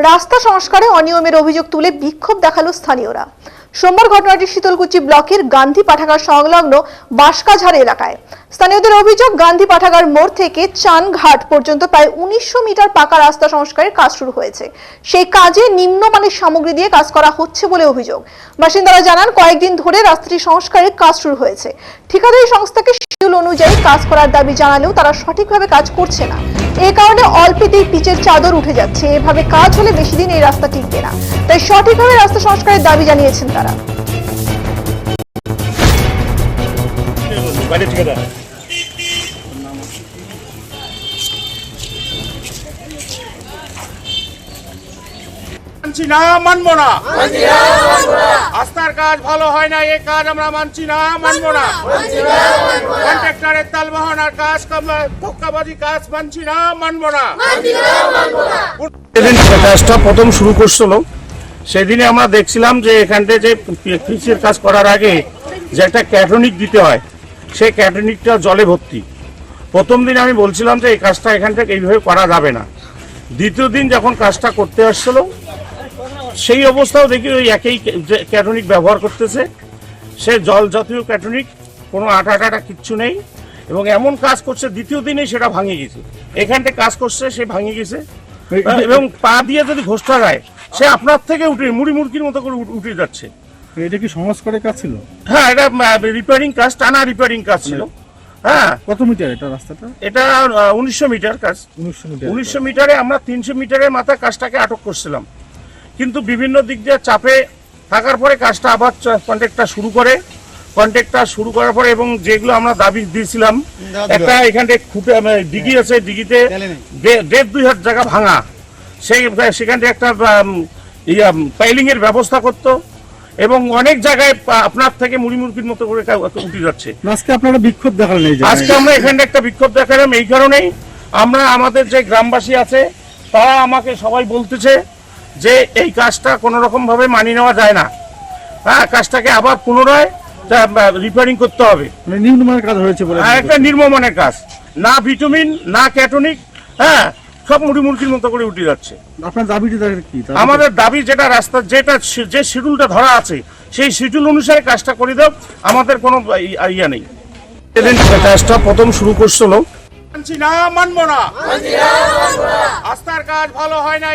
রাস্তা সংস্কারে অনিয়মের অভিযোগ তুলে বিক্ষোভ দেখালো স্থানীয়রা। সোমবার ঘটনাটি শীতলকুচি ব্লকের গান্ধী পাঠাগার সংলগ্ন বাসকাঝাড় এলাকায়। স্থানীয়দের অভিযোগ, গান্ধী পাঠাগার মোড় থেকে চানঘাট পর্যন্ত প্রায় 1900 মিটার পাকা রাস্তা সংস্কারের কাজ শুরু হয়েছে। সেই কাজে নিম্নমানের সামগ্রী দিয়ে কাজ করা হচ্ছে বলে অভিযোগ। বাসিন্দারা জানান, কয়েকদিন ধরে রাস্তাটি সংস্কারের কাজ শুরু হয়েছে। ঠিকাদারি সংস্থাকে শিডিউল অনুযায়ী কাজ করার দাবি জানালেও তারা সঠিকভাবে কাজ করছে না। এই কারণে অল্পেতেই পিচের চাদর উঠে যাচ্ছে। এভাবে কাজ হলে বেশি দিন এই রাস্তা টিকবে না। তাই সঠিকভাবে রাস্তা সংস্কারের দাবি জানিয়েছেন তারা। মানছি না, মানবো না। রাস্তার কাজ ভালো হয় না, এই কাজ আমরা মানছি না, মানবো না। কন্ট্রাক্টরের তালবাহন আর কাজ ধোক্কাবাজি কাজ মানছি না, মানবো না। যেদিন কাজটা প্রথম শুরু করছিল সেদিনে আমরা দেখছিলাম যে এখানটা যে পিচের কাজ করার আগে যে একটা ক্যাটনিক দিতে হয়, সেই ক্যাটনিকটা জলে ভর্তি। প্রথম দিন আমি বলছিলাম যে এই কাজটা এখান থেকে এইভাবে করা যাবে না। দ্বিতীয় দিন যখন কাজটা করতে আসছিল সেই অবস্থাও দেখি ওই একই ক্যাটনিক ব্যবহার করতেছে। সে জল জাতীয় ক্যাটনিক, কোনো আটা কিচ্ছু নেই, এবং এমন কাজ করছে দ্বিতীয় দিনেই সেটা ভাঙে গেছে। এখানটা কাজ করছে, সে ভাঙে গেছে, এবং পা দিয়ে যদি ঘষটা যায় সে আপনার থেকে উঠে মুড়ির মতো করে উঠে যাচ্ছে। এটা কি সংস্কারের কাজ ছিল? হ্যাঁ, এটা রিপেয়ারিং কাজ, টানা রিপেয়ারিং কাজ ছিল। হ্যাঁ, কত মিটার এটা রাস্তাটা? এটা 1900 মিটার কাজ। 1900 মিটারে আমরা 300 মিটারের মাথায় কাজটাকে আটক করছিলাম, কিন্তু বিভিন্ন দিক দিয়ে চাপে থাকার পরে কাজটা আবার কন্ট্রাক্টটা শুরু করার পরে, এবং যেগুলো আমরা দাবি দিয়েছিলাম, একটা এখানে খুঁটে দিঘি আছে, দিঘিতে 1.5-2 হাত জায়গা ভাঙা, সেখানে একটা পাইলিং এর ব্যবস্থা করতো, এবং অনেক জায়গায় আপনার থেকে মুড়ির মতো করে উঠে যাচ্ছে। আজকে আপনারা বিক্ষোভ দেখালেন? আজকে আমরা এখানে একটা বিক্ষোভ দেখালাম এই কারণেই, আমরা আমাদের যে গ্রামবাসী আছে তারা আমাকে সবাই বলতেছে যে এই কাজটা কোনো রকম ভাবে মানিয়ে নেওয়া যায় না। হ্যাঁ, কাজটাকে আবার পুনরায় রিপেয়ারিং করতে হবে। নিম্নমানের কাজ হয়েছে বলে? একটা নির্মমানের কাজ, না ভিটামিন না ক্যাটনিক, হ্যাঁ, সব মুড়ির মতো করে উঠে যাচ্ছে। আপনার দাবিটা কি? আমাদের দাবি যেটা রাস্তা যে শিডিউলটা ধরা আছে সেই শিডিউল অনুসারে কাজটা করে দাও, আমাদের কোনো ইয়া নেই। যেদিন কাজটা প্রথম শুরু করছিল মানছি না, মানবো না। রাস্তার কাজ ভালো হয় না,